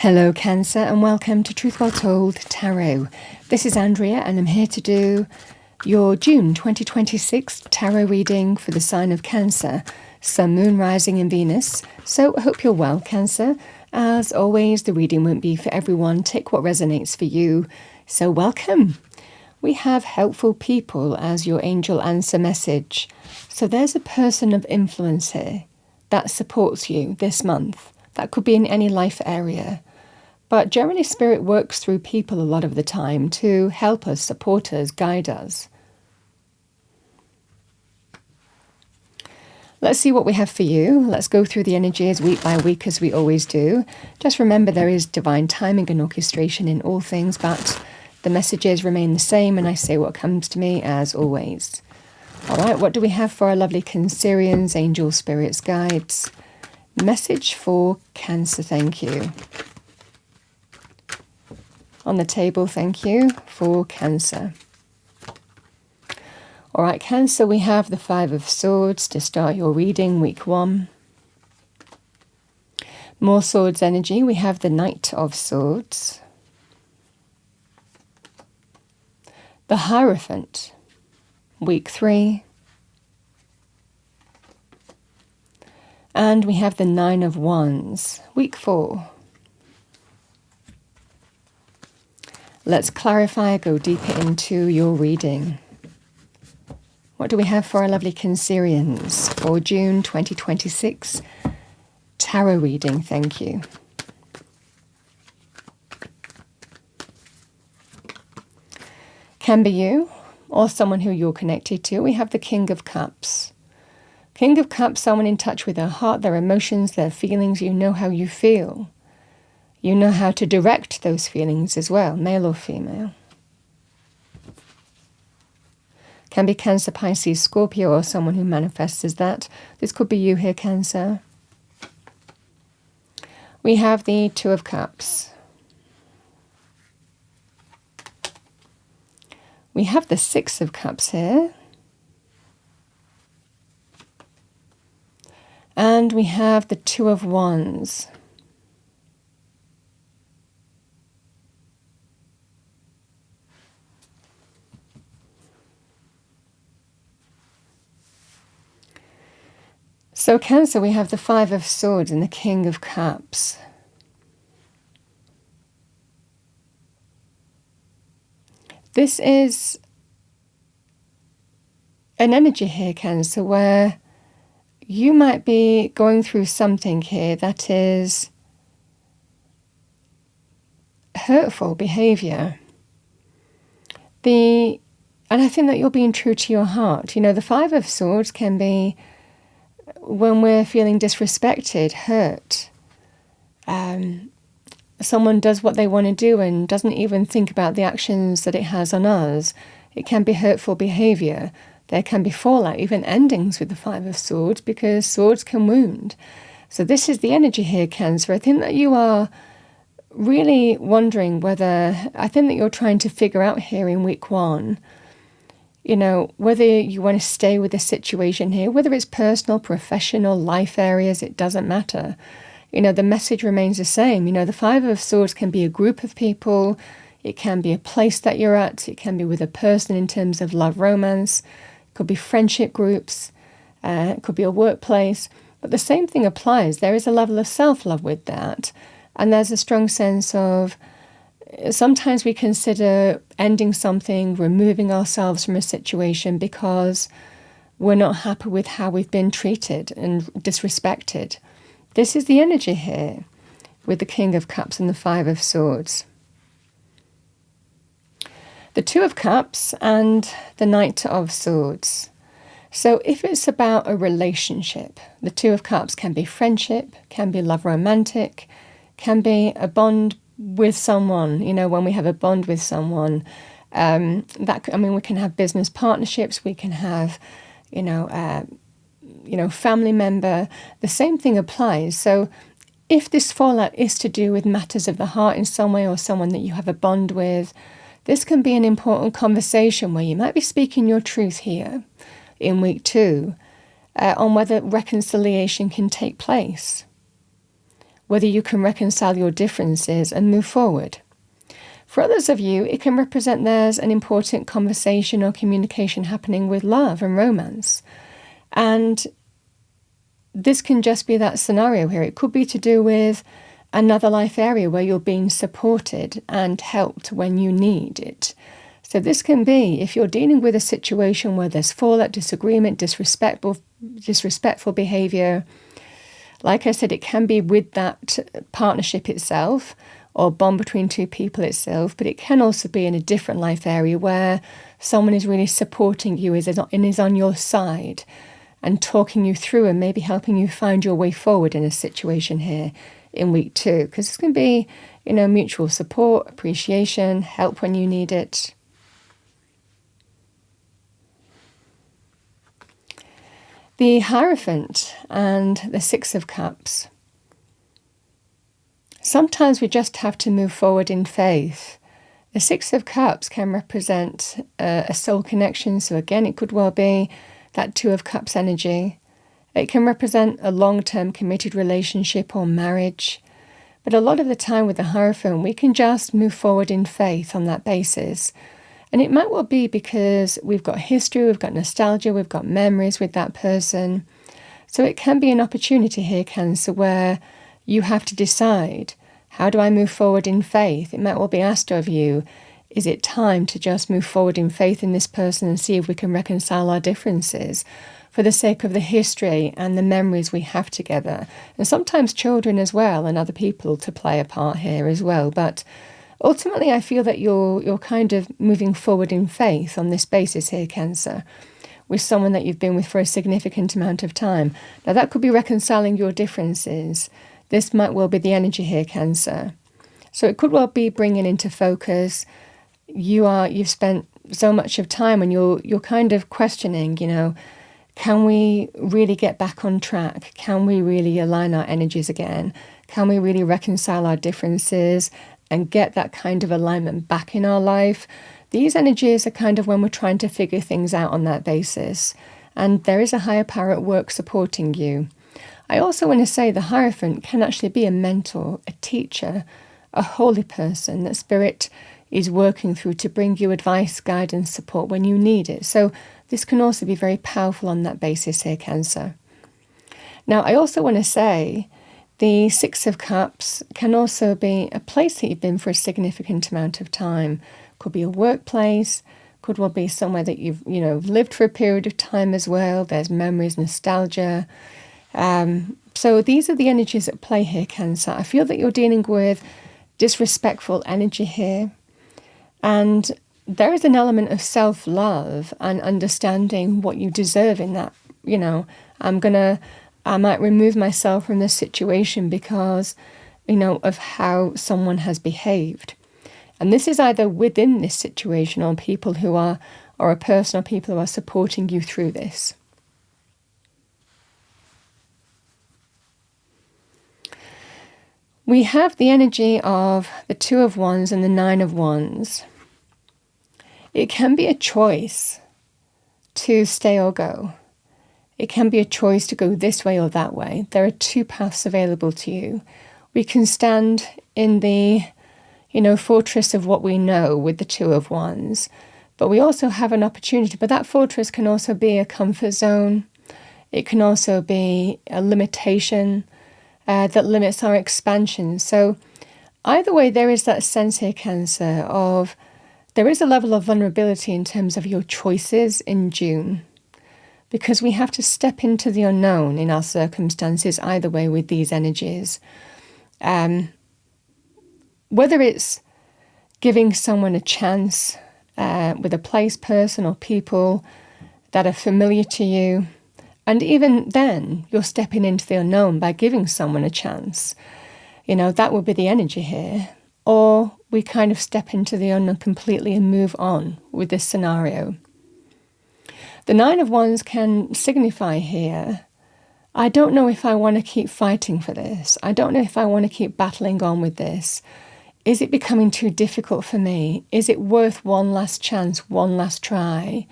Hello Cancer and welcome to Truth Well Told Tarot. This is Andrea and I'm here to do your June 2026 tarot reading for the sign of Cancer, Sun, Moon, Rising in Venus. So I hope you're well, Cancer. As always, the reading won't be for everyone. Take what resonates for you. So welcome. We have helpful people as your angel answer message. So there's a person of influence here that supports you this month. That could be in any life area. But generally, Spirit works through people a lot of the time to help us, support us, guide us. Let's see what we have for you. Let's go through the energies week by week as we always do. Just remember there is divine timing and orchestration in all things, but the messages remain the same and I say what comes to me as always. All right, what do we have for our lovely Cancerians, angels, spirits, guides? Message for Cancer, thank you. On the table, thank you, for Cancer. All right, Cancer, we have the Five of Swords to start your reading, week 1. More Swords energy, we have the Knight of Swords. The Hierophant, week 3. And we have the Nine of Wands, week 4. Let's clarify, go deeper into your reading. What do we have for our lovely Cancerians for June 2026 tarot reading? Thank you. Can be you or someone who you're connected to. We have the King of Cups. King of Cups, someone in touch with their heart, their emotions, their feelings. You know how you feel. You know how to direct those feelings as well, male or female. Can be Cancer, Pisces, Scorpio, or someone who manifests as that. This could be you here, Cancer. We have the Two of Cups. We have the Six of Cups here. And we have the Two of Wands. So Cancer, we have the Five of Swords and the King of Cups. This is an energy here, Cancer, where you might be going through something here that is hurtful behavior. And I think that you're being true to your heart. You know, the Five of Swords can be when we're feeling disrespected, hurt. Someone does what they want to do and doesn't even think about the actions that it has on us. It can be hurtful behavior. There can be fallout, even endings with the Five of Swords, because swords can wound. So this is the energy here, Cancer. I think that you are really wondering I think that you're trying to figure out here in week 1, you know, whether you want to stay with the situation here, whether it's personal, professional, life areas, it doesn't matter. You know, the message remains the same. You know, the Five of Swords can be a group of people. It can be a place that you're at. It can be with a person in terms of love, romance. It could be friendship groups. It could be a workplace. But the same thing applies. There is a level of self-love with that. And there's a strong sense of sometimes we consider ending something, removing ourselves from a situation because we're not happy with how we've been treated and disrespected. This is the energy here with the King of Cups and the Five of Swords. The Two of Cups and the Knight of Swords. So if it's about a relationship, the Two of Cups can be friendship, can be love romantic, can be a bond with someone. You know, when we have a bond with someone, we can have business partnerships, we can have, family member. The same thing applies. So if this fallout is to do with matters of the heart in some way or someone that you have a bond with, this can be an important conversation where you might be speaking your truth here in week 2 on whether reconciliation can take place. whether you can reconcile your differences and move forward. For others of you, it can represent there's an important conversation or communication happening with love and romance. And this can just be that scenario here. It could be to do with another life area where you're being supported and helped when you need it. So this can be if you're dealing with a situation where there's fallout, disagreement, disrespectful behavior. Like I said, it can be with that partnership itself or bond between two people itself, but it can also be in a different life area where someone is really supporting you and is on your side and talking you through and maybe helping you find your way forward in a situation here in week 2. Because it's going to be, mutual support, appreciation, help when you need it. The Hierophant and the Six of Cups. Sometimes we just have to move forward in faith. The Six of Cups can represent a soul connection. So again, it could well be that Two of Cups energy. It can represent a long-term committed relationship or marriage. But a lot of the time with the Hierophant, we can just move forward in faith on that basis. And it might well be because we've got history, we've got nostalgia, we've got memories with that person. So it can be an opportunity here, Cancer, where you have to decide, how do I move forward in faith? It might well be asked of you, is it time to just move forward in faith in this person and see if we can reconcile our differences for the sake of the history and the memories we have together? And sometimes children as well and other people to play a part here as well. But ultimately, I feel that you're kind of moving forward in faith on this basis here, Cancer, with someone that you've been with for a significant amount of time. Now, that could be reconciling your differences. This might well be the energy here, Cancer. So it could well be bringing into focus. You've spent so much of time and you're kind of questioning, can we really get back on track? Can we really align our energies again? Can we really reconcile our differences and get that kind of alignment back in our life? These energies are kind of when we're trying to figure things out on that basis. And there is a higher power at work supporting you. I also want to say the Hierophant can actually be a mentor, a teacher, a holy person that Spirit is working through to bring you advice, guidance, support when you need it. So this can also be very powerful on that basis here, Cancer. Now, I also want to say the Six of Cups can also be a place that you've been for a significant amount of time. Could be a workplace, could well be somewhere that you've lived for a period of time as well. There's memories, nostalgia. So these are the energies at play here, Cancer. I feel that you're dealing with disrespectful energy here. And there is an element of self-love and understanding what you deserve in that. I might remove myself from this situation because, of how someone has behaved. And this is either within this situation or people who are, or a person or people who are supporting you through this. We have the energy of the Two of Wands and the Nine of Wands. It can be a choice to stay or go. It can be a choice to go this way or that way. There are two paths available to you. We can stand in the, fortress of what we know with the Two of Wands, but we also have an opportunity. But that fortress can also be a comfort zone. It can also be a limitation that limits our expansion. So either way, there is that sense here, Cancer, of there is a level of vulnerability in terms of your choices in June, because we have to step into the unknown in our circumstances either way with these energies. Whether it's giving someone a chance with a place, person or people that are familiar to you, and even then you're stepping into the unknown by giving someone a chance. That would be the energy here. Or we kind of step into the unknown completely and move on with this scenario. The Nine of Wands can signify here, I don't know if I want to keep fighting for this. I don't know if I want to keep battling on with this. Is it becoming too difficult for me? Is it worth one last chance, one last try?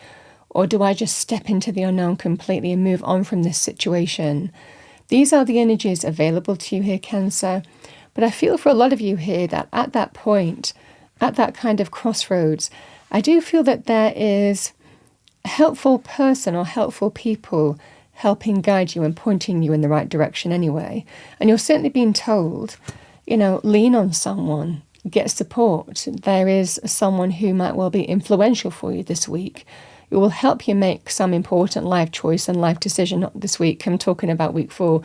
Or do I just step into the unknown completely and move on from this situation? These are the energies available to you here, Cancer. But I feel for a lot of you here that at that point, at that kind of crossroads, I do feel that there is a helpful person or helpful people helping guide you and pointing you in the right direction anyway. And you're certainly being told, lean on someone, get support. There is someone who might well be influential for you this week. It will help you make some important life choice and life decision, not this week. I'm talking about week 4.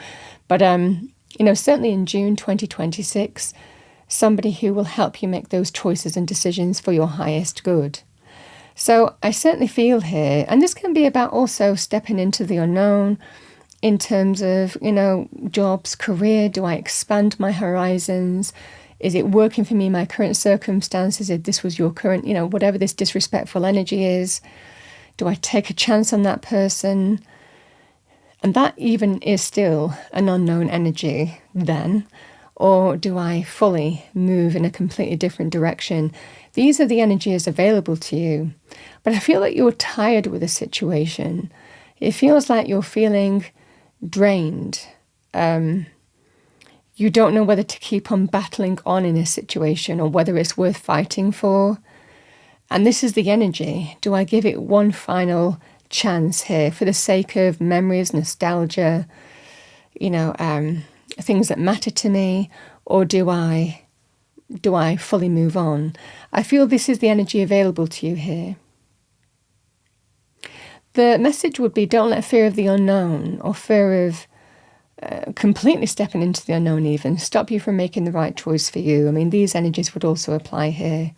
But, certainly in June 2026, somebody who will help you make those choices and decisions for your highest good. So I certainly feel here, and this can be about also stepping into the unknown in terms of, jobs, career. Do I expand my horizons? Is it working for me, my current circumstances? If this was your current, whatever this disrespectful energy is, do I take a chance on that person? And that even is still an unknown energy then. Or do I fully move in a completely different direction? These are the energies available to you. But I feel that you're tired with the situation. It feels like you're feeling drained. You don't know whether to keep on battling on in a situation or whether it's worth fighting for. And this is the energy. Do I give it one final chance here for the sake of memories, nostalgia, things that matter to me, or do I fully move on? I feel this is the energy available to you here. The message would be, don't let fear of the unknown or fear of completely stepping into the unknown even stop you from making the right choice for you. I mean, these energies would also apply here.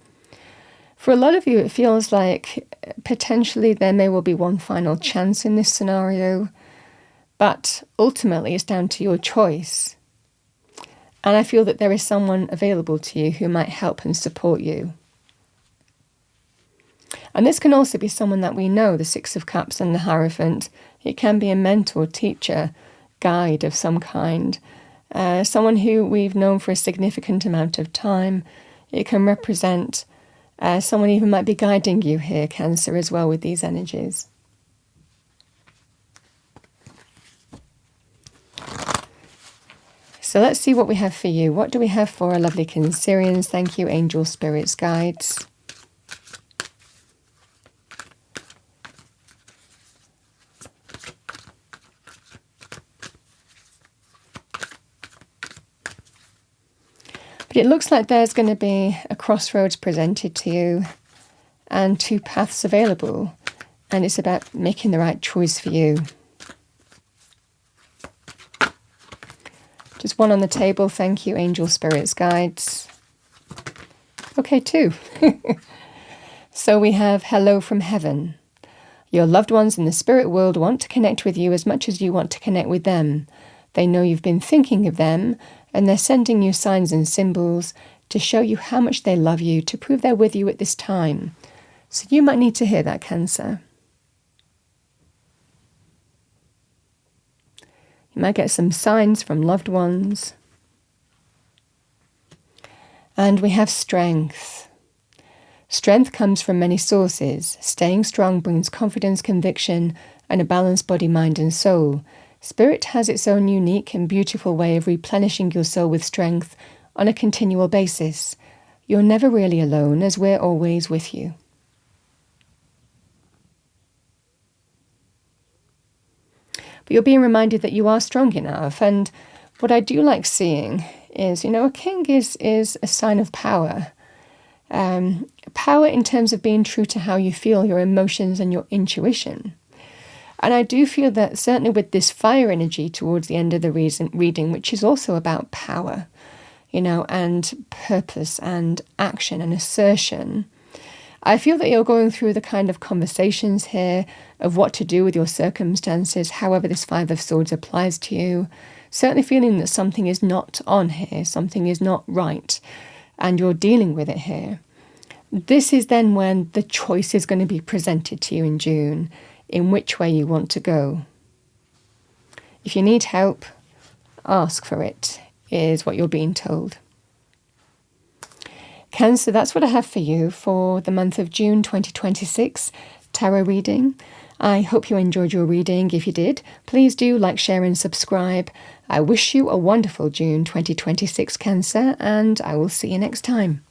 For a lot of you, it feels like potentially there may well be one final chance in this scenario, but ultimately it's down to your choice. And I feel that there is someone available to you who might help and support you. And this can also be someone that we know, the Six of Cups and the Hierophant. It can be a mentor, teacher, guide of some kind, someone who we've known for a significant amount of time. It can represent someone even might be guiding you here, Cancer, as well with these energies. So let's see what we have for you. What do we have for our lovely Cancerians? Thank you, angels, spirits, guides. But it looks like there's going to be a crossroads presented to you and 2 paths available. And it's about making the right choice for you. Just 1 on the table. Thank you, angel, spirits, guides. Okay, 2. So we have hello from heaven. Your loved ones in the spirit world want to connect with you as much as you want to connect with them. They know you've been thinking of them, and they're sending you signs and symbols to show you how much they love you, to prove they're with you at this time. So you might need to hear that, Cancer. You might get some signs from loved ones. And we have strength. Strength comes from many sources. Staying strong brings confidence, conviction, and a balanced body, mind, and soul. Spirit has its own unique and beautiful way of replenishing your soul with strength on a continual basis. You're never really alone, as we're always with you. But you're being reminded that you are strong enough. And what I do like seeing is, a king is a sign of power. Power in terms of being true to how you feel, your emotions and your intuition. And I do feel that certainly with this fire energy towards the end of the reading, which is also about power, and purpose and action and assertion, I feel that you're going through the kind of conversations here of what to do with your circumstances, however this 5 of Swords applies to you. Certainly feeling that something is not on here, something is not right, and you're dealing with it here. This is then when the choice is going to be presented to you in June, in which way you want to go. If you need help, ask for it, is what you're being told. Cancer, that's what I have for you for the month of June 2026 tarot reading. I hope you enjoyed your reading. If you did, please do like, share and subscribe. I wish you a wonderful June 2026, Cancer, and I will see you next time.